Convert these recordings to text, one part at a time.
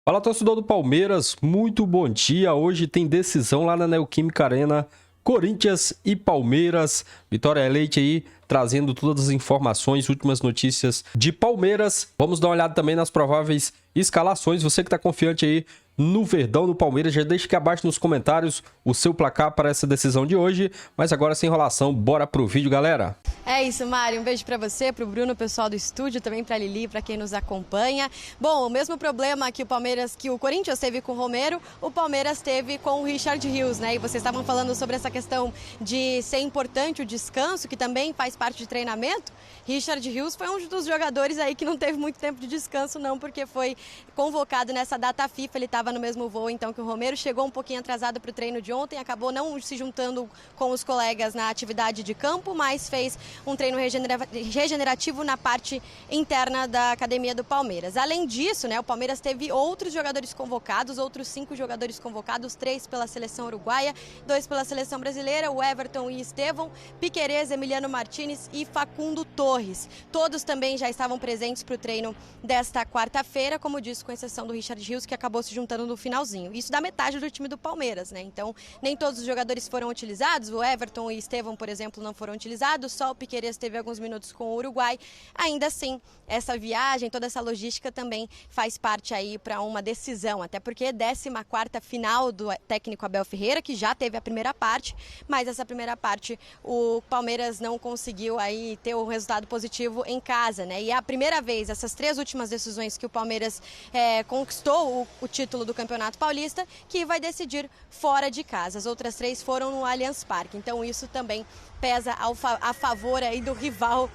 Fala, torcedor do Palmeiras, muito bom dia. Hoje tem decisão lá na Neoquímica Arena, Corinthians e Palmeiras. Vitória Leite aí, trazendo todas as informações, últimas notícias de Palmeiras. Vamos dar uma olhada também nas prováveis escalações. Você que está confiante aí no Verdão, no Palmeiras, já deixa aqui abaixo nos comentários o seu placar para essa decisão de hoje. Mas agora, sem enrolação, bora pro vídeo, galera. É isso, Mário. Um beijo para você, para o Bruno, pessoal do estúdio, também para a Lili, para quem nos acompanha. Bom, o mesmo problema que o Corinthians teve com o Romero, o Palmeiras teve com o Richard Rios, né? E vocês estavam falando sobre essa questão de ser importante o descanso, que também faz parte de treinamento. Richard Rios foi um dos jogadores aí que não teve muito tempo de descanso, não, porque foi convocado nessa data FIFA. Ele estava no mesmo voo, então, que o Romero. Chegou um pouquinho atrasado para o treino de ontem, acabou não se juntando com os colegas na atividade de campo, mas fez um treino regenerativo na parte interna da academia do Palmeiras. Além disso, né, o Palmeiras teve outros jogadores convocados, outros 5 jogadores convocados, 3 pela seleção uruguaia, 2 pela seleção brasileira, o Everton e Estevão, Piquerez, Emiliano Martinez e Facundo Torres. Todos também já estavam presentes para o treino desta quarta-feira, como disse, com exceção do Richard Rios, que acabou se juntando no finalzinho. Isso da metade do time do Palmeiras, né? Então, nem todos os jogadores foram utilizados, o Everton e Estevão, por exemplo, não foram utilizados, só o Piquerez teve alguns minutos com o Uruguai. Ainda assim, essa viagem, toda essa logística também faz parte aí para uma decisão, até porque 14ª final do técnico Abel Ferreira, que já teve a primeira parte, mas essa primeira parte o Palmeiras não conseguiu aí ter o resultado positivo em casa, né? E é a primeira vez, essas 3 últimas decisões que o Palmeiras conquistou o título do Campeonato Paulista, que vai decidir fora de casa. As outras 3 foram no Allianz Parque, então isso também pesa a favor aí do rival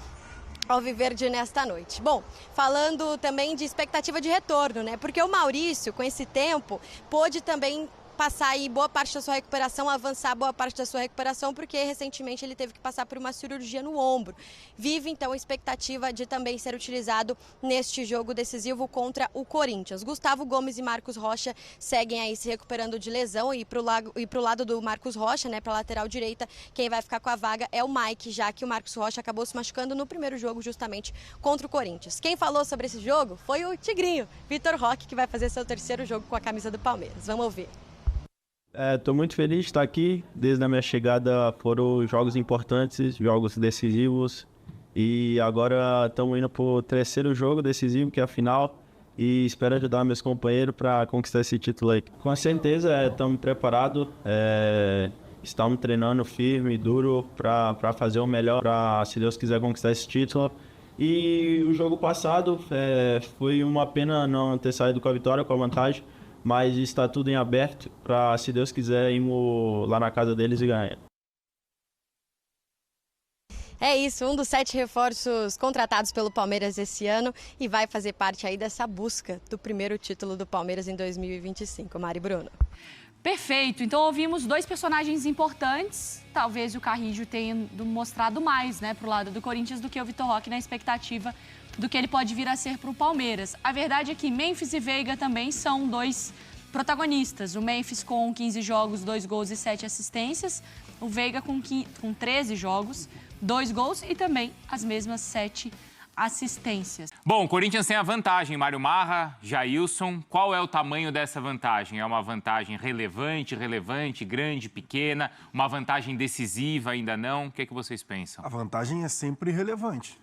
alviverde nesta noite. Bom, falando também de expectativa de retorno, né? Porque o Maurício, com esse tempo, pôde também passar aí boa parte da sua recuperação, avançar boa parte da sua recuperação, porque recentemente ele teve que passar por uma cirurgia no ombro. Vive, então, a expectativa de também ser utilizado neste jogo decisivo contra o Corinthians. Gustavo Gomes e Marcos Rocha seguem aí se recuperando de lesão, e pro lado do Marcos Rocha, né, para a lateral direita, quem vai ficar com a vaga é o Mike, já que o Marcos Rocha acabou se machucando no primeiro jogo, justamente contra o Corinthians. Quem falou sobre esse jogo foi o Tigrinho, Vitor Roque, que vai fazer seu 3º jogo com a camisa do Palmeiras. Vamos ouvir. Estou muito feliz de estar aqui. Desde a minha chegada foram jogos importantes, jogos decisivos. E agora estamos indo para o 3º jogo decisivo, que é a final. E espero ajudar meus companheiros para conquistar esse título aí. Com certeza estamos preparados. Estamos treinando firme e duro para fazer o melhor, para, se Deus quiser, conquistar esse título. E o jogo passado foi uma pena não ter saído com a vitória, com a vantagem. Mas está tudo em aberto para, se Deus quiser, irmos lá na casa deles e ganhar. É isso, um dos 7 reforços contratados pelo Palmeiras esse ano e vai fazer parte aí dessa busca do primeiro título do Palmeiras em 2025. Mari Bruno. Perfeito. Então ouvimos 2 personagens importantes. Talvez o Carrillo tenha mostrado mais, né, pro lado do Corinthians do que o Vitor Roque, na expectativa do que ele pode vir a ser para o Palmeiras. A verdade é que Memphis e Veiga também são 2 protagonistas. O Memphis com 15 jogos, 2 gols e 7 assistências. O Veiga com 13 jogos, 2 gols e também as mesmas 7 assistências. Bom, o Corinthians tem a vantagem, Mário Marra, Jailson. Qual é o tamanho dessa vantagem? É uma vantagem relevante, grande, pequena? Uma vantagem decisiva, ainda não? O que é que vocês pensam? A vantagem é sempre relevante.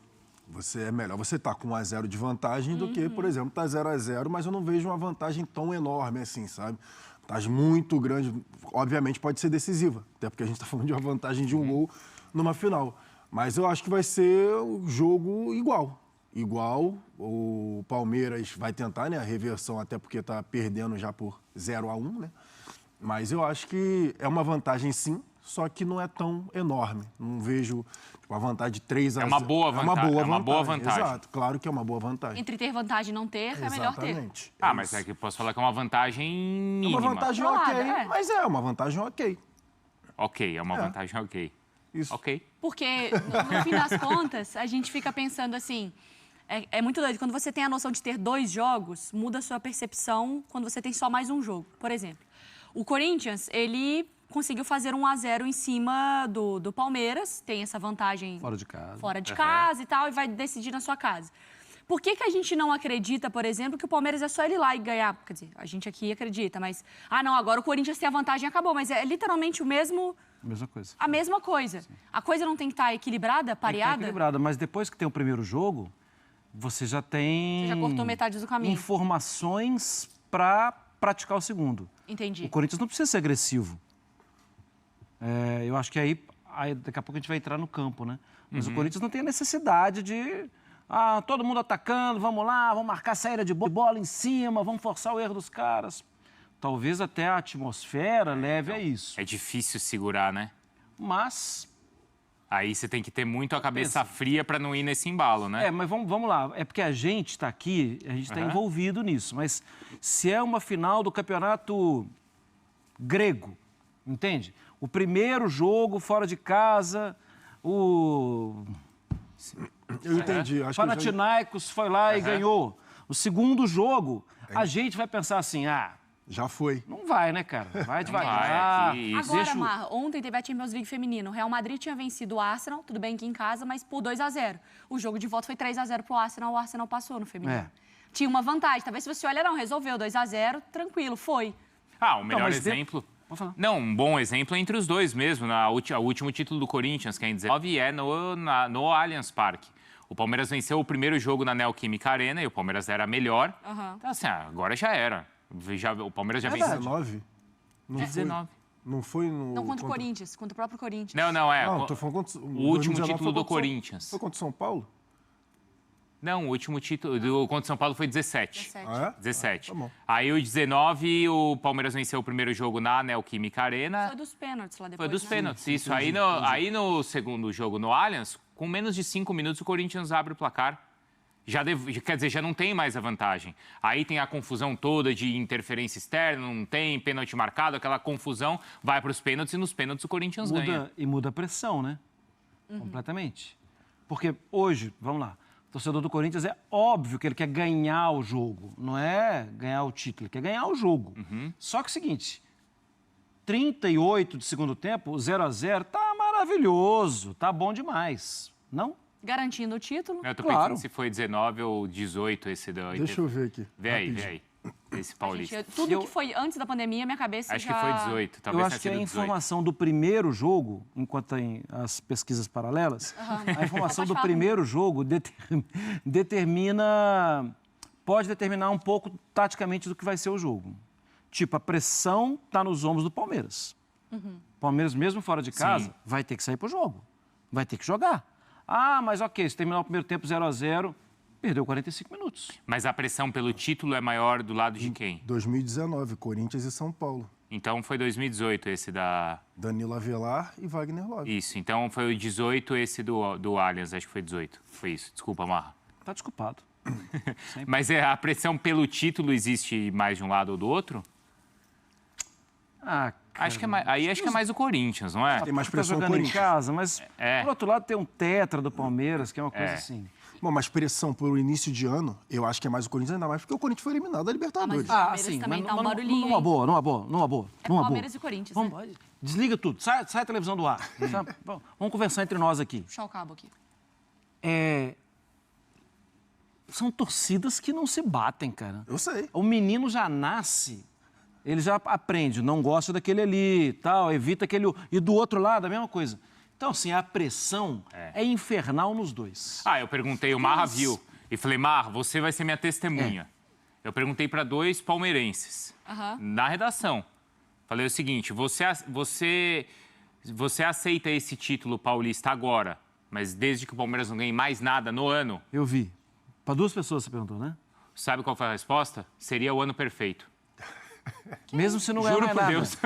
É melhor você estar com 1-0 de vantagem do que, por exemplo, estar 0-0, mas eu não vejo uma vantagem tão enorme assim, sabe? Vantagem muito grande, obviamente pode ser decisiva, até porque a gente está falando de uma vantagem de 1 gol numa final. Mas eu acho que vai ser um jogo igual. Igual, o Palmeiras vai tentar, né, a reversão, até porque está perdendo já por 0-1, né? Mas eu acho que é uma vantagem sim, só que não é tão enorme. Não vejo uma vantagem de 3-0. É uma boa vantagem. É uma boa vantagem. Exato, claro que é uma boa vantagem. Entre ter vantagem e não ter, é melhor ter. Exatamente. Mas é que eu posso falar que é uma vantagem mínima. É uma vantagem ok, mas é uma vantagem ok. Ok, é uma vantagem ok. Isso. Ok. Porque, no fim das contas, a gente fica pensando assim... É muito doido. Quando você tem a noção de ter 2 jogos, muda a sua percepção quando você tem só mais um jogo. Por exemplo, o Corinthians, ele conseguiu fazer 1-0 em cima do Palmeiras, tem essa vantagem... Fora de casa. Fora de casa e tal, e vai decidir na sua casa. Por que a gente não acredita, por exemplo, que o Palmeiras é só ele ir lá e ganhar? Quer dizer, a gente aqui acredita, mas... Ah, não, agora o Corinthians tem a vantagem e acabou. Mas é literalmente o mesmo... Mesma coisa. A mesma coisa. Sim. A coisa não tem que estar equilibrada, pareada? Tem que estar equilibrada, mas depois que tem o primeiro jogo, você já tem... Você já cortou metade do caminho. Informações para praticar o segundo. Entendi. O Corinthians não precisa ser agressivo. Eu acho que aí daqui a pouco a gente vai entrar no campo, né? Mas o Corinthians não tem a necessidade de... todo mundo atacando, vamos lá, vamos marcar saída de bola em cima, vamos forçar o erro dos caras. Talvez até a atmosfera leve a isso. É difícil segurar, né? Mas... Aí você tem que ter muito a cabeça fria para não ir nesse embalo, né? Mas vamos lá. É porque a gente está aqui, a gente está envolvido nisso. Mas se é uma final do campeonato grego, entende? O primeiro jogo fora de casa, Eu entendi. Acho Panathinaikos foi lá e ganhou. O segundo jogo, a gente vai pensar assim, já foi. não vai, né, cara? Vai devagar. Agora, Marra, ontem teve a Champions League feminino. O Real Madrid tinha vencido o Arsenal, tudo bem que em casa, mas por 2-0. O jogo de volta foi 3-0 pro Arsenal, o Arsenal passou no feminino. Tinha uma vantagem. Talvez se você olha, não, resolveu 2-0, tranquilo, foi. O melhor exemplo... Não, um bom exemplo é entre os dois mesmo. O último título do Corinthians, que é em 19, é no Allianz Parque. O Palmeiras venceu o primeiro jogo na Neoquímica Arena e o Palmeiras era melhor. Então, assim, agora já era. O Palmeiras já venceu. 19? Não 19. Não foi no... Não contra o Corinthians, contra o próprio Corinthians. Não, tô falando contra... O último título do Corinthians. Foi contra o São Paulo? Não, o último título contra o São Paulo foi 17. 17. Tá bom. Aí o 19, o Palmeiras venceu o primeiro jogo na Neoquímica Arena. Foi dos pênaltis lá depois. Foi dos pênaltis, Sim, isso. Aí no segundo jogo no Allianz, com menos de 5 minutos, o Corinthians abre o placar. Quer dizer, já não tem mais a vantagem. Aí tem a confusão toda de interferência externa, não tem pênalti marcado, aquela confusão vai para os pênaltis e nos pênaltis o Corinthians ganha. E muda a pressão, né? Completamente. Porque hoje, vamos lá, o torcedor do Corinthians é óbvio que ele quer ganhar o jogo, não é ganhar o título, ele quer ganhar o jogo. Só que é o seguinte, 38 de segundo tempo, o 0-0 tá maravilhoso, tá bom demais, não? Garantindo o título. Eu tô pensando se foi 19 ou 18 esse da... Deixa eu ver aqui. Vê aí. Esse paulista. Tudo que foi antes da pandemia, minha cabeça Acho que foi 18, talvez eu acho que a informação do primeiro jogo, enquanto tem as pesquisas paralelas, a informação do primeiro jogo pode determinar um pouco taticamente do que vai ser o jogo. Tipo, a pressão está nos ombros do Palmeiras. O Palmeiras, mesmo fora de casa, vai ter que sair pro jogo. Vai ter que jogar. Mas ok, se terminar o primeiro tempo 0-0, perdeu 45 minutos. Mas a pressão pelo título é maior do lado de quem? 2019, Corinthians e São Paulo. Então foi 2018 esse da... Danilo Avelar e Wagner Love. Isso, então foi o 18 esse do Allianz, acho que foi 18. Foi isso, desculpa, Marra. Tá desculpado. Mas a pressão pelo título existe mais de um lado ou do outro? Acho que acho que é mais o Corinthians, não é? Tem mais pressão jogando Corinthians. em casa, mas por outro lado tem um tetra do Palmeiras, que é uma coisa assim. Bom, mas pressão pelo início de ano, eu acho que é mais o Corinthians, ainda mais porque o Corinthians foi eliminado da Libertadores. Mas o Palmeiras também tá um barulhinho, numa boa. É Palmeiras e Corinthians, né? Desliga tudo, sai a televisão do ar. Vamos conversar entre nós aqui. Puxar o cabo aqui. São torcidas que não se batem, cara. Eu sei. O menino já nasce, ele já aprende, não gosta daquele ali, tal, evita aquele... E do outro lado, a mesma coisa. Então, assim, a pressão é infernal nos dois. Eu perguntei, o Marra viu. E falei, Marra, você vai ser minha testemunha. Eu perguntei para 2 palmeirenses, na redação. Falei o seguinte, você aceita esse título paulista agora, mas desde que o Palmeiras não ganhe mais nada no ano? Eu vi. Para 2 pessoas você perguntou, né? Sabe qual foi a resposta? Seria o ano perfeito. Mesmo se não ganhar mais nada. Deus.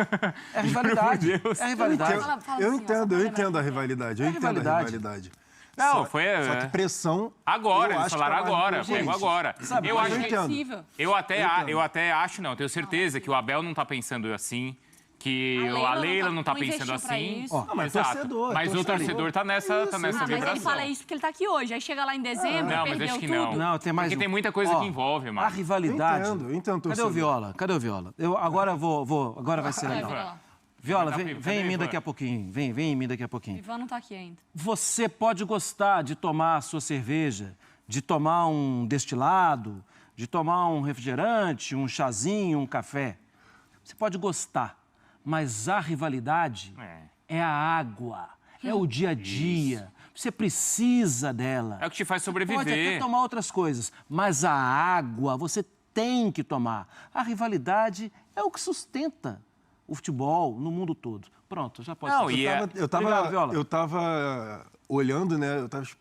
É rivalidade. É rivalidade. Eu entendo a rivalidade. Eu entendo a rivalidade. Não, Só que pressão... Agora, eles falaram agora, pego agora. Sabe, eu acho entendo. Eu até acho, não, tenho certeza que o Abel não tá pensando assim, que a Leila não tá pensando assim. Mas o torcedor tá nessa vibração. Mas ele fala isso porque ele tá aqui hoje. Aí chega lá em dezembro, não, mas perdeu acho que tudo. Não, tem mais Porque tem muita coisa que envolve, mano. A rivalidade... Eu entendo. Cadê o Viola? Agora agora vai ser legal. Viola, vem em mim daqui a pouquinho. Vem em mim daqui a pouquinho. Ivan não tá aqui ainda. Você pode gostar de tomar a sua cerveja, de tomar um destilado, de tomar um refrigerante, um chazinho, um café. Você pode gostar, mas a rivalidade é a água, é o dia a dia. Você precisa dela. É o que te faz sobreviver. Pode até tomar outras coisas, mas a água você tem que tomar. A rivalidade é o que sustenta o futebol no mundo todo. Pronto, já pode... Não, Eu tava olhando, né?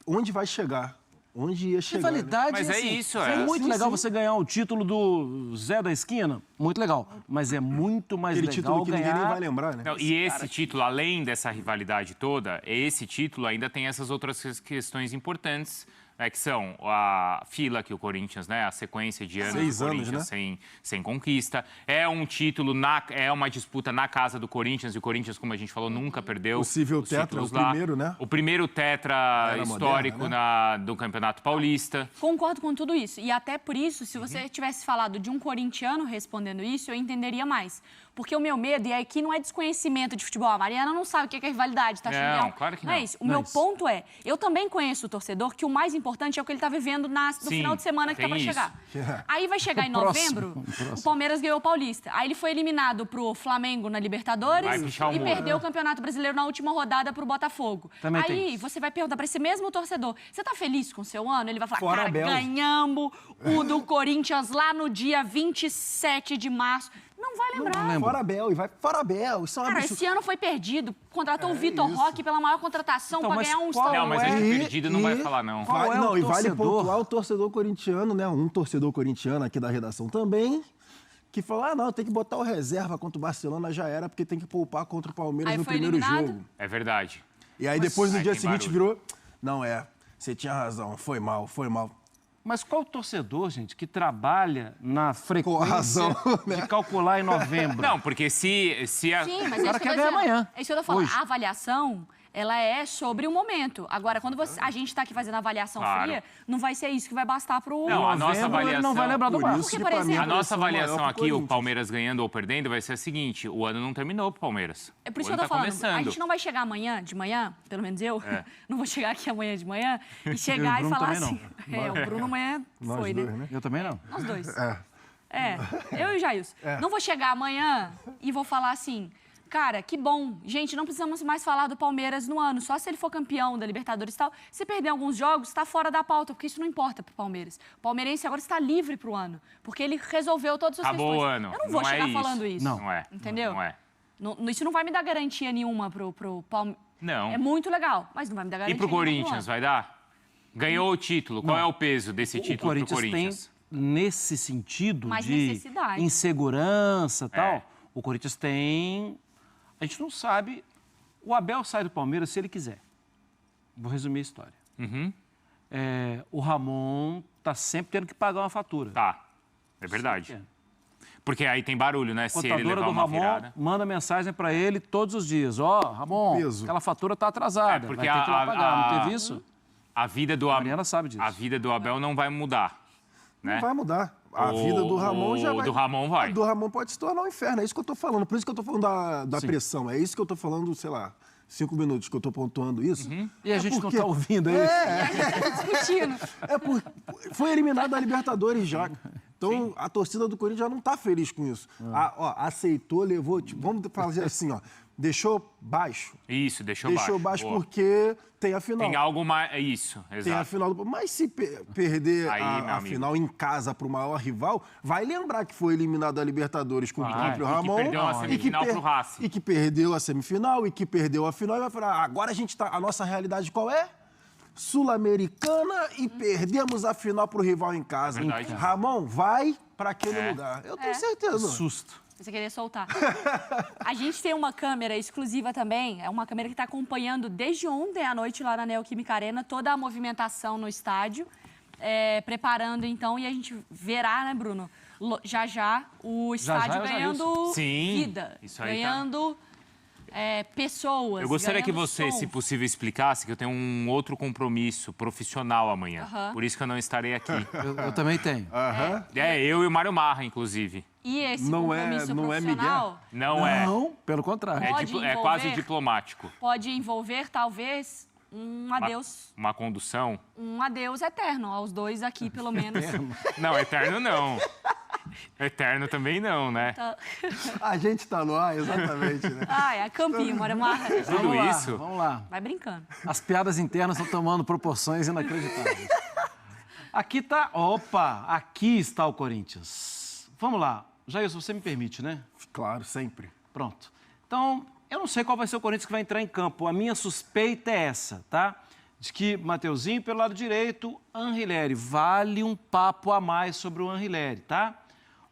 Onde vai chegar? Onde ia chegar? Rivalidade, Mas é assim, isso, é é. muito Sim, legal sim. você ganhar o título do Zé da Esquina, muito legal. Mas é muito mais Aquele legal título que ninguém nem ganhar... vai lembrar, né? Não, e esse título, além dessa rivalidade toda, esse título ainda tem essas outras questões importantes, né, que são a fila que o Corinthians, né, a sequência de anos 6 do anos, Corinthians né? sem conquista. É um título, é uma disputa na casa do Corinthians, e o Corinthians, como a gente falou, nunca perdeu. Possível os tetra, títulos o lá. primeiro, né? O primeiro tetra Era histórico moderna, do Campeonato Paulista. Concordo com tudo isso. E até por isso, se você tivesse falado de um corintiano respondendo isso, eu entenderia mais. Porque o meu medo, e aqui não é desconhecimento de futebol, a Mariana não sabe o que é rivalidade, tá achando Não, real. claro que não. É não. isso. O meu ponto é, eu também conheço o torcedor, que o mais importante é o que ele tá vivendo no Sim, final de semana que tá tem pra isso. chegar. Aí vai chegar em novembro, o Palmeiras ganhou o Paulista. Aí ele foi eliminado pro Flamengo na Libertadores Vai pichar o e muro. perdeu o Campeonato Brasileiro na última rodada pro Botafogo. Também tem Aí você vai perguntar pra esse mesmo torcedor, você tá feliz com o seu ano? Ele vai falar, Fora cara, Abel. ganhamos o do Corinthians lá no dia 27 de março. Não vai lembrar. Fora Abel, e vai fora Abel. Isso é um Cara, absurdo. esse ano foi perdido. Contratou o Vitor isso. Roque pela maior contratação Então, pra mas ganhar um qual- Não, mas é? acho que E- perdido não vai e- falar, não. Qual é o Não, e vale torcedor? pontuar o torcedor corintiano, né? Um torcedor corintiano aqui da redação também, que falou, não, tem que botar o reserva contra o Barcelona, já era, porque tem que poupar contra o Palmeiras Aí no foi primeiro eliminado? jogo. É verdade. E aí depois, no Aí dia tem seguinte, barulho. virou, não, você tinha razão, foi mal, foi mal. Mas qual torcedor, gente, que trabalha na frequência razão, né? de calcular em novembro? Não, porque se a... Sim, mas O é cara isso que eu quer tô ganhar dizendo. amanhã, É isso que eu tô falando. hoje. A avaliação, ela é sobre o momento. Agora, quando a gente tá aqui fazendo a avaliação Claro. fria, não vai ser isso que vai bastar pro... Não, a nossa Novembro, ele não vai avaliação- lembrar do Por Vasco. isso Porque, que por pra mim exemplo, A nossa pressão maior avaliação pro aqui, o Corinthians. Palmeiras ganhando ou perdendo, vai ser a seguinte: o ano não terminou pro Palmeiras. É por isso O que eu ano tô tá falando. A começando. gente não vai chegar amanhã, de manhã, pelo menos eu, não vou chegar aqui amanhã de manhã e chegar e Bruno falar também assim. O Bruno amanhã Nós foi, dois, né? né? Eu também não. Nós dois. Eu e o Jailson. Não vou chegar amanhã e vou falar assim, cara, que bom. Gente, não precisamos mais falar do Palmeiras no ano. Só se ele for campeão da Libertadores e tal. Se perder alguns jogos, está fora da pauta, porque isso não importa pro Palmeiras. O palmeirense agora está livre pro ano, porque ele resolveu todas as Acabou questões. o ano. Eu não vou Não é chegar isso. falando isso. Não. Não é. Entendeu? Não é. Isso não vai me dar garantia nenhuma pro Palmeiras. Não. É muito legal, mas não vai me dar E garantia pro nenhuma Corinthians, ano. vai dar? Ganhou o título. Qual é o peso desse O título pro Corinthians Corinthians? tem, nesse sentido Mais de necessidade. insegurança e tal, É. o Corinthians tem... A gente não sabe... O Abel sai do Palmeiras se ele quiser. Vou resumir a história. Uhum. O Ramon tá sempre tendo que pagar uma fatura. Tá. É verdade. Porque aí tem barulho, né? A Se ele contadora levar do uma Ramon virada. manda mensagem para ele todos os dias. Ó, Ramon, Peso. aquela fatura tá atrasada. É, porque vai ter que ir lá pagar. Não teve a- isso? A vida do Mariana sabe disso. A vida do Abel não vai mudar. Né? Não vai mudar. A vida do Ramon já vai. do Ramon vai. A do Ramon pode se tornar um inferno. É isso que eu tô falando. Por isso que eu tô falando da pressão. É isso que eu tô falando, sei lá, 5 minutos que eu tô pontuando isso. E a gente porque- não tá ouvindo aí. Discutindo. Foi eliminado da Libertadores já. Então, a torcida do Corinthians já não tá feliz com isso. Aceitou, levou... Vamos fazer assim, ó. Deixou baixo. Isso, deixou Deixou baixo. baixo Boa. porque tem a final. Tem algo mais... Isso, Tem a exato. final do... Mas se perder Aí, meu a amigo. final em casa pro maior rival, vai lembrar que foi eliminado da Libertadores com o Vai. próprio E que Ramon. perdeu a semifinal pro Racing. E que perdeu a semifinal, e que perdeu a final. E vai falar, agora a gente tá... A nossa realidade qual é? Sul-Americana e perdemos a final pro rival em casa. Verdade. Ramon, vai para aquele lugar. Eu tenho certeza. Susto. Você queria soltar. A gente tem uma câmera exclusiva também, é uma câmera que está acompanhando desde ontem à noite lá na Neoquímica Arena toda a movimentação no estádio, preparando então, e a gente verá, né, Bruno, já o estádio já, ganhando Sim, vida, isso aí tá. ganhando pessoas. Eu gostaria que ganhando você, som. se possível, explicasse que eu tenho um outro compromisso profissional amanhã. Por isso que eu não estarei aqui. Eu também tenho. Eu e o Mário Marra, inclusive. E esse Não é- compromisso não é profissional Não é. Não, pelo contrário. É, Pode é quase envolver- diplomático. pode envolver, talvez, Um adeus. Uma condução? Um adeus eterno aos dois aqui, pelo menos. Não, eterno não. Eterno também não, né? Tá. A gente tá no ar, exatamente, né? Ah, é Campinho, Mário Marra. Tudo lá, isso. Vamos lá. Vai brincando. As piadas internas estão tomando proporções inacreditáveis. Aqui tá... Opa! Aqui está o Corinthians. Vamos lá. Jailson, você me permite, né? Claro, sempre. Pronto. Então, eu não sei qual vai ser o Corinthians que vai entrar em campo. A minha suspeita é essa, tá? De que Mateuzinho pelo lado direito, Anrileri. Vale um papo a mais sobre o Anrileri, tá?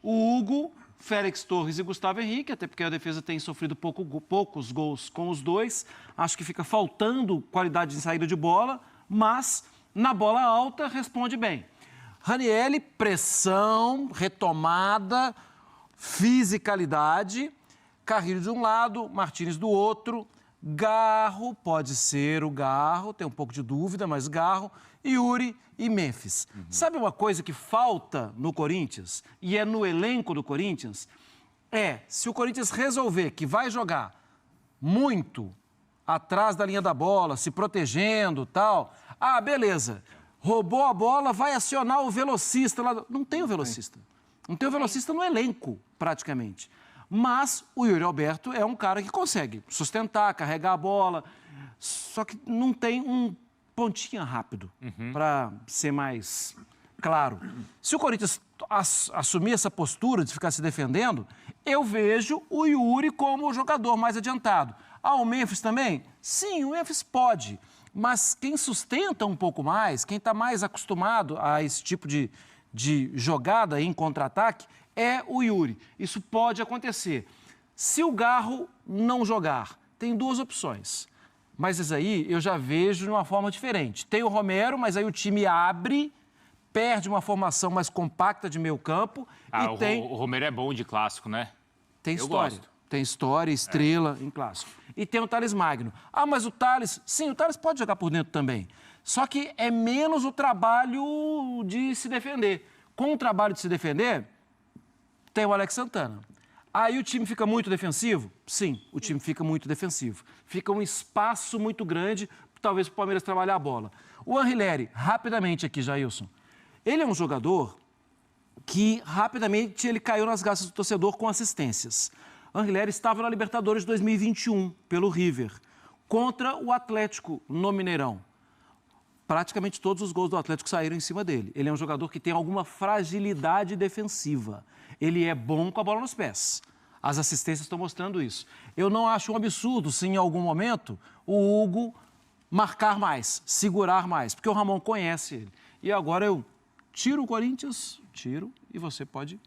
O Hugo, Félix Torres e Gustavo Henrique, até porque a defesa tem sofrido poucos gols com os dois. Acho que fica faltando qualidade de saída de bola, mas na bola alta responde bem. Ranieri, pressão, retomada, fisicalidade. Carrilho de um lado, Martínez do outro. Garro, pode ser o Garro, tem um pouco de dúvida, mas Garro, Yuri e Memphis. Sabe uma coisa que falta no Corinthians, e é no elenco do Corinthians? Se o Corinthians resolver que vai jogar muito atrás da linha da bola, se protegendo e tal, beleza, roubou a bola, vai acionar o velocista lá. Não tem o velocista. Não tem o velocista no elenco, praticamente. Mas o Yuri Alberto é um cara que consegue sustentar, carregar a bola, só que não tem um pontinha rápido, para ser mais claro. Se o Corinthians assumir essa postura de ficar se defendendo, eu vejo o Yuri como o jogador mais adiantado. O Memphis também? Sim, o Memphis pode, mas quem sustenta um pouco mais, quem está mais acostumado a esse tipo de jogada em contra-ataque, é o Yuri. Isso pode acontecer. Se o Garro não jogar, tem duas opções. Mas isso aí eu já vejo de uma forma diferente. Tem o Romero, mas aí o time abre, perde uma formação mais compacta de meio campo. O Romero é bom de clássico, né? Tem Eu história. gosto. Tem história, estrela em clássico. E tem o Thales Magno. Mas o Thales... Sim, o Thales pode jogar por dentro também. Só que é menos o trabalho de se defender. Com o trabalho de se defender, tem o Alex Santana. Aí o time fica muito defensivo? Sim, o time fica muito defensivo. Fica um espaço muito grande, talvez para o Palmeiras trabalhar a bola. O Anrileri, rapidamente aqui, Jailson, ele é um jogador que rapidamente ele caiu nas graças do torcedor com assistências. Anrileri estava na Libertadores de 2021, pelo River, contra o Atlético no Mineirão. Praticamente todos os gols do Atlético saíram em cima dele. Ele é um jogador que tem alguma fragilidade defensiva. Ele é bom com a bola nos pés. As assistências estão mostrando isso. Eu não acho um absurdo se em algum momento o Hugo marcar mais, segurar mais, porque o Ramon conhece ele. E agora eu tiro o Corinthians, e você pode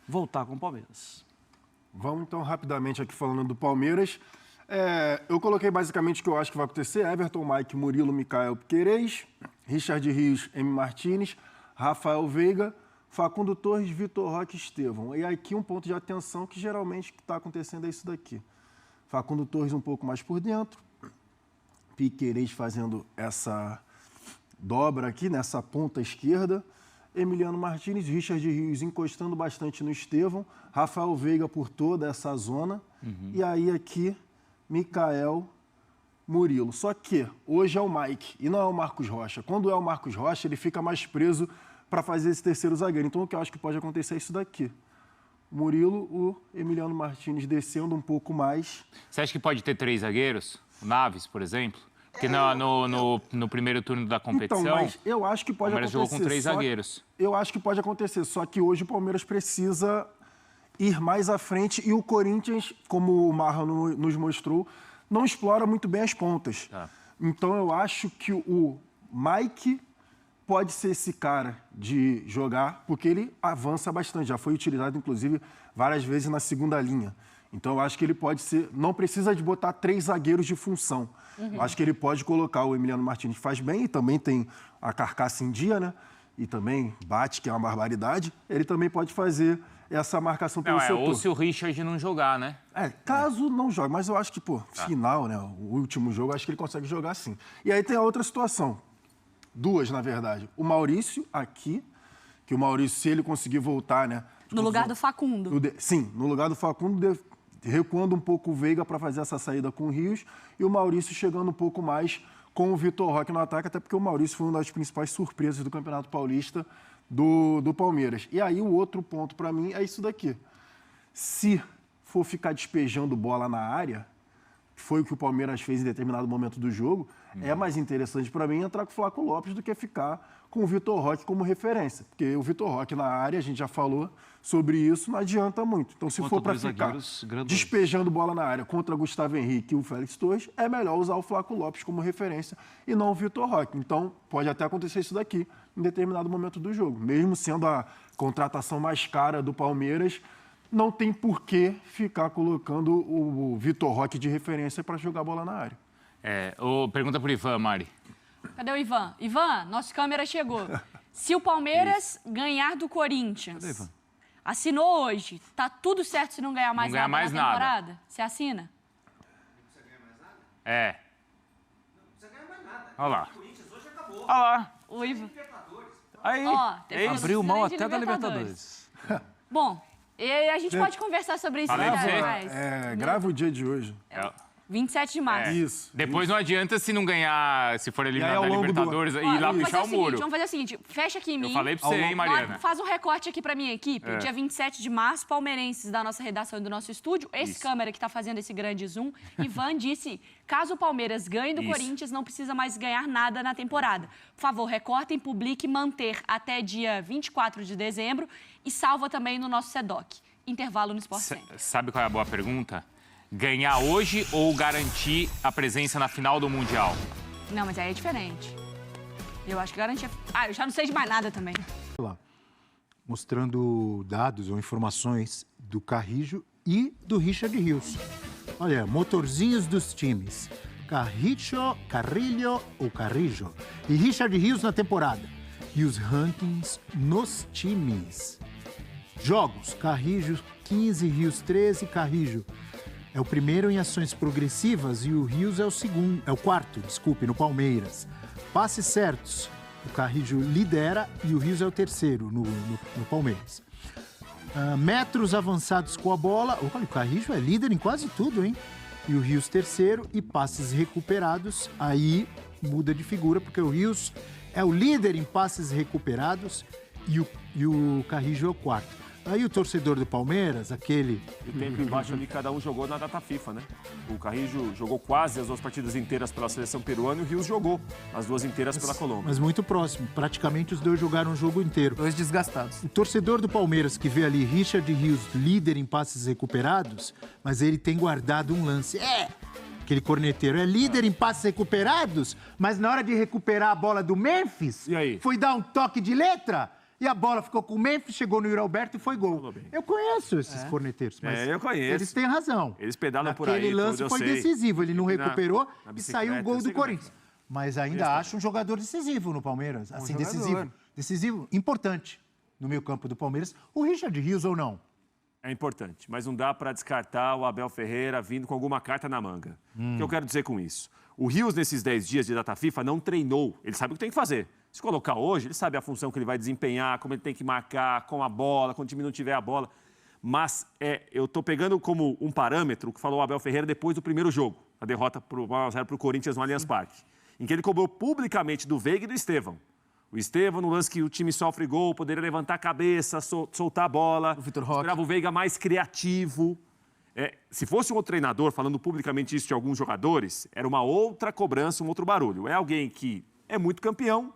voltar com o Palmeiras. Vamos então rapidamente aqui falando do Palmeiras. Eu coloquei basicamente o que eu acho que vai acontecer: Everton, Mike, Murilo, Micael, Piquerez, Richard Rios, M. Martínez, Rafael Veiga, Facundo Torres, Vitor Roque e Estevão. E aqui um ponto de atenção que geralmente o que está acontecendo é isso daqui. Facundo Torres um pouco mais por dentro, Piquerez fazendo essa dobra aqui, nessa ponta esquerda, Emiliano Martínez, Richard Rios encostando bastante no Estevão, Rafael Veiga por toda essa zona, e aí aqui Micael, Murilo. Só que hoje é o Mike e não é o Marcos Rocha. Quando é o Marcos Rocha, ele fica mais preso para fazer esse terceiro zagueiro. Então, o que eu acho que pode acontecer é isso daqui. Murilo, o Emiliano Martínez descendo um pouco mais. Você acha que pode ter 3 zagueiros? O Naves, por exemplo? Porque no primeiro turno da competição, então, mas eu acho que pode o Palmeiras acontecer. jogou com 3 zagueiros. Eu acho que pode acontecer, só que hoje o Palmeiras precisa ir mais à frente e o Corinthians, como o Marra nos mostrou, não explora muito bem as pontas. Tá. Então eu acho que o Mike pode ser esse cara de jogar, porque ele avança bastante, já foi utilizado inclusive várias vezes na segunda linha. Então eu acho que ele pode ser, não precisa de botar 3 zagueiros de função. Eu acho que ele pode colocar o Emiliano Martínez, que faz bem, e também tem a carcaça em dia, né? E também bate, que é uma barbaridade. Ele também pode fazer essa marcação pelo setor. Ou se o Richard não jogar, né? Caso não jogue, mas eu acho que, final, né? O último jogo, acho que ele consegue jogar sim. E aí tem a outra situação. 2, na verdade. O Maurício aqui, que o Maurício, se ele conseguir voltar, né? No lugar do Facundo. Sim, no lugar do Facundo, recuando um pouco o Veiga para fazer essa saída com o Rios, e o Maurício chegando um pouco mais com o Vitor Roque no ataque, até porque o Maurício foi uma das principais surpresas do Campeonato Paulista do Palmeiras. E aí o outro ponto para mim é isso daqui. Se for ficar despejando bola na área, que foi o que o Palmeiras fez em determinado momento do jogo, é mais interessante para mim entrar com o Flaco Lopes do que ficar com o Vitor Roque como referência. Porque o Vitor Roque na área, a gente já falou sobre isso, não adianta muito. Então, se for para ficar despejando bola na área contra Gustavo Henrique e o Félix Torres, é melhor usar o Flaco Lopes como referência e não o Vitor Roque. Então, pode até acontecer isso daqui em determinado momento do jogo. Mesmo sendo a contratação mais cara do Palmeiras, não tem por que ficar colocando o Vitor Roque de referência para jogar bola na área. Pergunta para o Ivan, Mari. Cadê o Ivan? Ivan, nosso câmera chegou. Se o Palmeiras ganhar do Corinthians, Cadê, Ivan? assinou hoje, tá tudo certo se não ganhar mais Não ganhar nada mais na temporada? Você assina? Não precisa ganhar mais nada? Não precisa ganhar mais nada. Olha lá. O Corinthians hoje acabou. Olha lá. O Ivan. Aí, abriu mão até da Libertadores. Bom, e a gente pode conversar sobre isso Falei pra você. mais. Grava o dia de hoje. 27 de março. Isso. Depois não adianta se não ganhar, se for eliminado da Libertadores, ir lá Vamos puxar o muro. Vamos fazer o seguinte, fecha aqui em mim. Eu falei pra você, hein, Mariana? Faz um recorte aqui pra minha equipe. Dia 27 de março, palmeirenses da nossa redação e do nosso estúdio. Esse câmera que tá fazendo esse grande zoom. Ivan disse, caso o Palmeiras ganhe do Corinthians, não precisa mais ganhar nada na temporada. Por favor, recortem, publique, manter até dia 24 de dezembro e salva também no nosso SEDOC. Intervalo no Sport Center. Sabe qual é a boa pergunta? Ganhar hoje ou garantir a presença na final do Mundial? Não, mas aí é diferente. Eu acho que garantia... eu já não sei de mais nada também. Lá, mostrando dados ou informações do Carrijo e do Richard Rios. Olha, motorzinhos dos times. Carrilho ou Carrijo. E Richard Rios na temporada. E os rankings nos times. Jogos, Carrijo 15, Rios 13, Carrijo é o primeiro em ações progressivas e o Rios é o quarto, no Palmeiras. Passes certos, o Carrijo lidera e o Rios é o terceiro no Palmeiras. Metros avançados com a bola, olha, o Carrijo é líder em quase tudo, hein? E o Rios terceiro e passes recuperados, aí muda de figura, porque o Rios é o líder em passes recuperados e o Carrijo é o quarto. Aí o torcedor do Palmeiras, aquele... E o tempo embaixo ali, cada um jogou na data FIFA, né? O Carrijo jogou quase as 2 partidas inteiras pela seleção peruana e o Rios jogou as 2 inteiras pela Colômbia. Mas muito próximo. Praticamente os dois jogaram o jogo inteiro. 2 desgastados. O torcedor do Palmeiras que vê ali Richard Rios, líder em passes recuperados, mas ele tem guardado um lance. Aquele corneteiro é líder em passes recuperados, mas na hora de recuperar a bola do Memphis, E aí? foi dar um toque de letra... E a bola ficou com o Memphis, chegou no Yuri Alberto e foi gol. Eu conheço esses corneteiros, mas eu conheço. eles têm razão. Eles pedalam por aí, Aquele lance tudo, eu foi sei. decisivo, ele não recuperou na e bicicleta, saiu o gol eu sei do como é que Corinthians. Mas ainda acho um jogador decisivo no Palmeiras. Assim, jogador. decisivo, importante no meio campo do Palmeiras. O Richard Rios ou não? É importante, mas não dá para descartar o Abel Ferreira vindo com alguma carta na manga. O que eu quero dizer com isso? O Rios, nesses 10 dias de data FIFA, não treinou. Ele sabe o que tem que fazer. Se colocar hoje, ele sabe a função que ele vai desempenhar, como ele tem que marcar, com a bola, quando o time não tiver a bola. Mas eu estou pegando como um parâmetro o que falou o Abel Ferreira depois do primeiro jogo, a derrota por 1-0 para o Corinthians no Allianz Parque, em que ele cobrou publicamente do Veiga e do Estevão. O Estevão, no lance que o time sofre gol, poderia levantar a cabeça, soltar a bola. O Vitor Roque. Esperava o Veiga mais criativo. Se fosse um outro treinador falando publicamente isso de alguns jogadores, era uma outra cobrança, um outro barulho. É alguém que é muito campeão,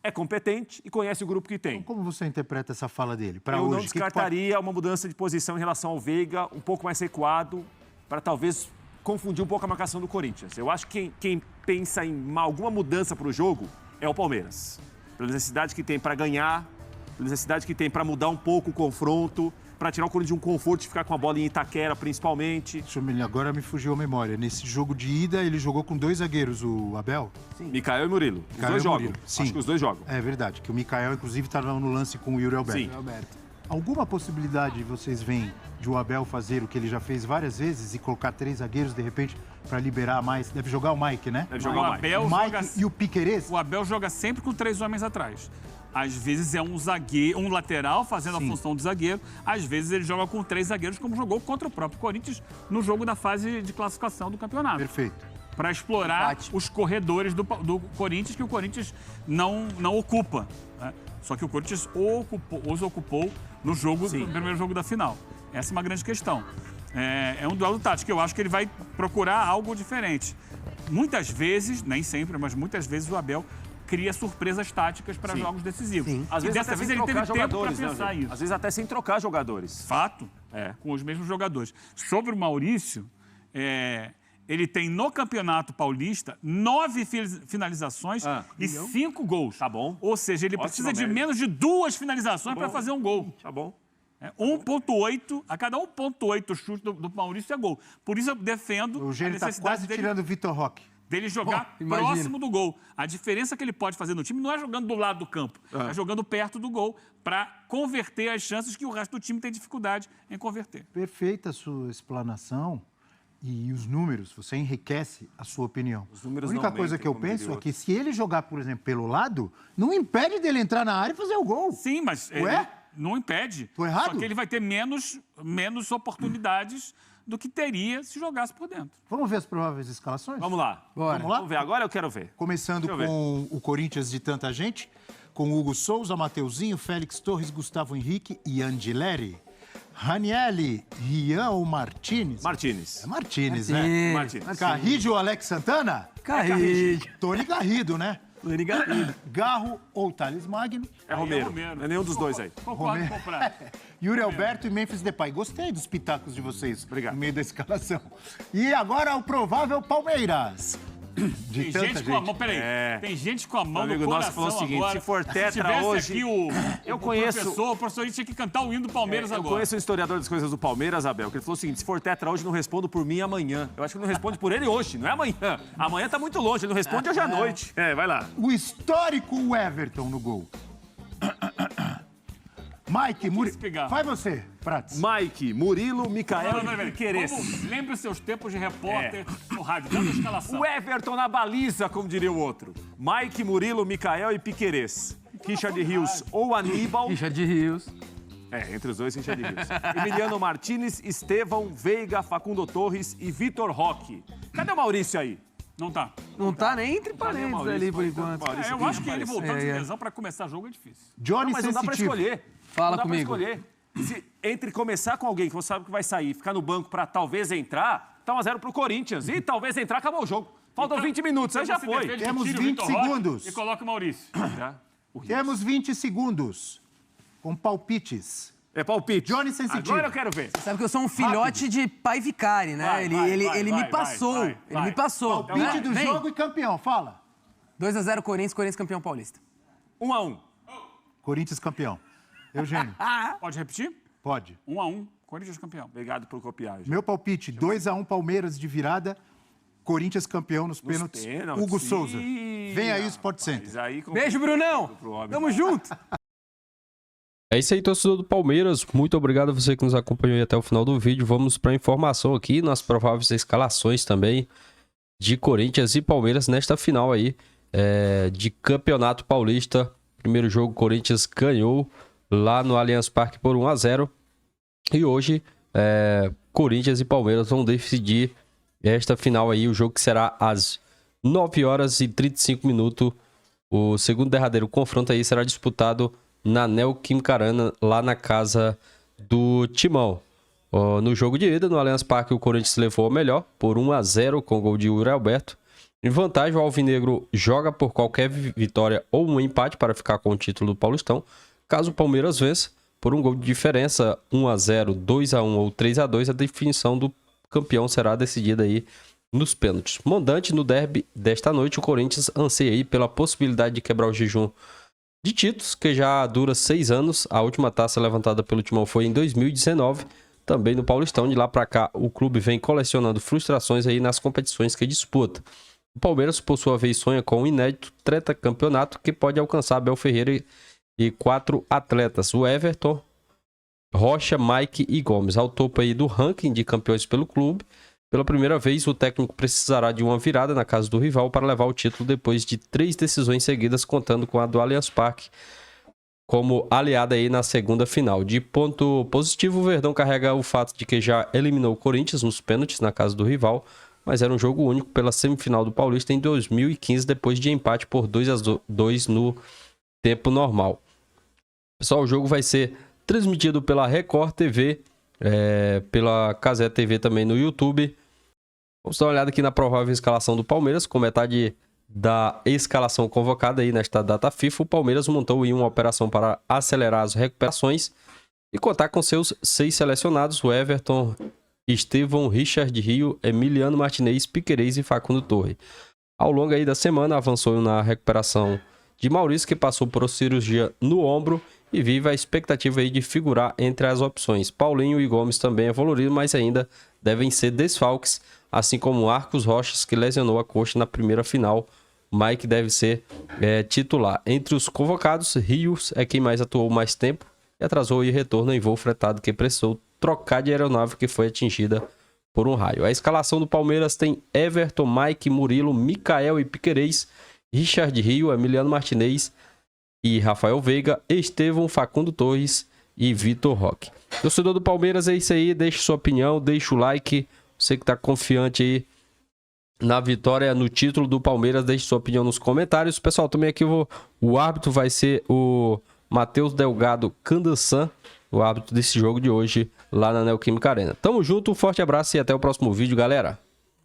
é competente e conhece o grupo que tem. Como você interpreta essa fala dele? Eu não descartaria uma mudança de posição em relação ao Veiga, um pouco mais recuado, para talvez confundir um pouco a marcação do Corinthians. Eu acho que quem pensa em alguma mudança para o jogo é o Palmeiras. Pela necessidade que tem para ganhar, pela necessidade que tem para mudar um pouco o confronto, para tirar o Corinthians de um conforto de ficar com a bola em Itaquera, principalmente. Agora me fugiu a memória. Nesse jogo de ida, ele jogou com 2 zagueiros, o Abel? Sim. Mikael e Murilo. Os dois jogam. Sim. Acho que os dois jogam. É verdade, que o Mikael, inclusive, estava no lance com o Yuri Alberto. Sim. Alguma possibilidade vocês veem de o Abel fazer o que ele já fez várias vezes e colocar 3 zagueiros, de repente, para liberar mais? Deve jogar o Mike, né? Deve jogar o Mike. O Mike e o Piquerez? O Abel joga sempre com 3 homens atrás. Às vezes é um zagueiro, um lateral fazendo a função de zagueiro. Às vezes ele joga com 3 zagueiros, como jogou contra o próprio Corinthians no jogo da fase de classificação do campeonato. Perfeito. para explorar os corredores do Corinthians, que o Corinthians não ocupa. Né? Só que o Corinthians os ocupou no primeiro jogo da final. Essa é uma grande questão. É um duelo tático, eu acho que ele vai procurar algo diferente. Muitas vezes, nem sempre, mas muitas vezes o Abel cria surpresas táticas para jogos decisivos. Às vezes dessa vez ele teve tempo para pensar isso. Às vezes até sem trocar jogadores. Fato, com os mesmos jogadores. Sobre o Maurício, ele tem no Campeonato Paulista 9 finalizações e 5 gols. Tá bom. Ou seja, ele precisa de menos de 2 finalizações para fazer um gol. Tá bom. 1,8, a cada 1,8 chute do Maurício é gol. Por isso eu defendo O Gênio está quase tirando o Vitor Roque. Dele jogar próximo do gol. A diferença que ele pode fazer no time não é jogando do lado do campo, é jogando perto do gol para converter as chances que o resto do time tem dificuldade em converter. Perfeita a sua explanação e os números, você enriquece a sua opinião. Os números a única não coisa mentem, que eu como penso diria é que se ele jogar, por exemplo, pelo lado, não impede dele entrar na área e fazer o gol. Sim, mas ele não impede. Tô errado? Só que ele vai ter menos oportunidades do que teria se jogasse por dentro. Vamos ver as prováveis escalações? Vamos lá. Bora. Vamos lá? Vamos ver. Agora eu quero ver. Começando com o Corinthians de tanta gente, com Hugo Souza, Mateuzinho, Félix Torres, Gustavo Henrique e Angileri. Ranielli, Rian ou Martínez? Martínez. É Martínez, né? Martínez. Carrijo ou Alex Santana? Carrijo. Tony Garrido, né? Tony Garrido. Garro ou Thales Magno? É Romero. Não é nenhum dos dois aí. Concordo com o Prato. Yuri Alberto e Memphis Depay. Gostei dos pitacos de vocês. Obrigado. No meio da escalação. E agora o provável Palmeiras. De Tem tanta gente com a mão, peraí, tem gente com a mão amigo no nosso coração falou o seguinte, agora. se for tetra se tivesse hoje- aqui Eu o conheço- o professor tinha que cantar o hino do Palmeiras Eu agora. conheço o historiador das coisas do Palmeiras, Abel, que ele falou o seguinte, se for tetra hoje, não respondo por mim amanhã. Eu acho que ele não responde por ele hoje, não é amanhã. Amanhã tá muito longe, ele não responde hoje à noite. Vai lá. O histórico Everton no gol. Mike, Murilo. pegar? Vai você, Prats. Mike, Murilo, Micael Peraí. e Queres. Lembre os seus tempos de repórter no rádio, dando a escalação. O Everton na baliza, como diria o outro. Mike, Murilo, Micael e Piquerez. Richard Rios ou Aníbal. Richard Rios. Entre os dois, Richard Rios. Emiliano Martínez, Estevão, Veiga, Facundo Torres e Vitor Roque. Cadê o Maurício aí? Não tá. Não tá nem entre Cadê o parênteses Maurício? ali, por enquanto. Maurício Eu acho que ele aparece. voltando de lesão para começar jogo é difícil. Johnny Não, mas não dá pra Sensitivo. escolher. Fala Não dá comigo. pra escolher. Entre começar com alguém que você sabe que vai sair, ficar no banco pra talvez entrar, tá 1-0 pro Corinthians. E talvez entrar, acabou o jogo. Faltam 20 minutos, aí já Você foi. defende que Temos tira o 20 Vitor Roque segundos. E coloca o Maurício. Temos 20 segundos. Com palpites. É palpite. Johnny Sensitivo. Agora eu quero ver. Sabe que eu sou um filhote de pai Vicari, né? Vai, ele me passou. Ele me passou. Palpite do Vem. jogo e campeão, fala. 2-0 Corinthians campeão paulista. 1-1. Corinthians campeão. Eugênio, Pode repetir? pode. 1-1, Corinthians campeão. Obrigado por copiar. gente. Meu palpite, 2-1 Palmeiras de virada. Corinthians campeão nos pênaltis. Hugo Souza. Vem aí o Sport Center. Mas aí, Beijo, Brunão. Tamo junto. É isso aí, torcedor do Palmeiras. Muito obrigado a você que nos acompanhou aí até o final do vídeo. Vamos para a informação aqui nas prováveis escalações também de Corinthians e Palmeiras nesta final aí de Campeonato Paulista. Primeiro jogo, Corinthians ganhou lá no Allianz Parque por 1-0. E hoje, Corinthians e Palmeiras vão decidir esta final aí. O jogo que será às 9 horas e 35 minutos. O segundo derradeiro confronto aí será disputado na Neoquímica Arena, lá na casa do Timão. No jogo de ida, no Allianz Parque, o Corinthians levou a melhor por 1-0 com o gol de Yuri Alberto. Em vantagem, o Alvinegro joga por qualquer vitória ou um empate para ficar com o título do Paulistão. Caso o Palmeiras vença, por um gol de diferença, 1-0, 2-1 ou 3-2, a definição do campeão será decidida aí nos pênaltis. Mandante no derby desta noite, o Corinthians anseia aí pela possibilidade de quebrar o jejum de títulos, que já dura 6 anos. A última taça levantada pelo Timão foi em 2019, também no Paulistão. De lá para cá, o clube vem colecionando frustrações aí nas competições que disputa. O Palmeiras, por sua vez, sonha com um inédito tetracampeonato que pode alcançar Abel Ferreira e 4 atletas: o Everton, Rocha, Mike e Gomes. Ao topo aí do ranking de campeões pelo clube. Pela primeira vez, o técnico precisará de uma virada na casa do rival para levar o título depois de 3 decisões seguidas, contando com a do Allianz Parque como aliada aí na segunda final. De ponto positivo, o Verdão carrega o fato de que já eliminou o Corinthians nos pênaltis na casa do rival mas era um jogo único pela semifinal do Paulista em 2015, depois de empate por 2-2 no tempo normal. Pessoal, o jogo vai ser transmitido pela Record TV, pela Cazé TV também no YouTube. Vamos dar uma olhada aqui na provável escalação do Palmeiras, com metade da escalação convocada aí nesta data FIFA. O Palmeiras montou aí uma operação para acelerar as recuperações e contar com seus 6 selecionados, o Everton, Estevão, Richard Rio, Emiliano Martinez, Piquerez e Facundo Torre. Ao longo aí da semana, avançou na recuperação de Maurício, que passou por cirurgia no ombro e vive a expectativa aí de figurar entre as opções. Paulinho e Gomes também evoluíram, mas ainda devem ser desfalques, assim como Arcos Rochas, que lesionou a coxa na primeira final. Mike deve ser titular. Entre os convocados, Rios é quem mais atuou mais tempo e atrasou o retorno em voo fretado, que precisou trocar de aeronave que foi atingida por um raio. A escalação do Palmeiras tem Everton, Mike, Murilo, Micael e Piquerez, Richard Rio, Emiliano Martinez e Rafael Veiga, Estevão, Facundo Torres e Vitor Roque. Torcedor do Palmeiras, é isso aí. Deixe sua opinião, deixe o like. Você que está confiante aí na vitória, no título do Palmeiras, deixe sua opinião nos comentários. Pessoal, também aqui o árbitro vai ser o Matheus Delgado Candansan, o árbitro desse jogo de hoje lá na Neoquímica Arena. Tamo junto, um forte abraço e até o próximo vídeo, galera.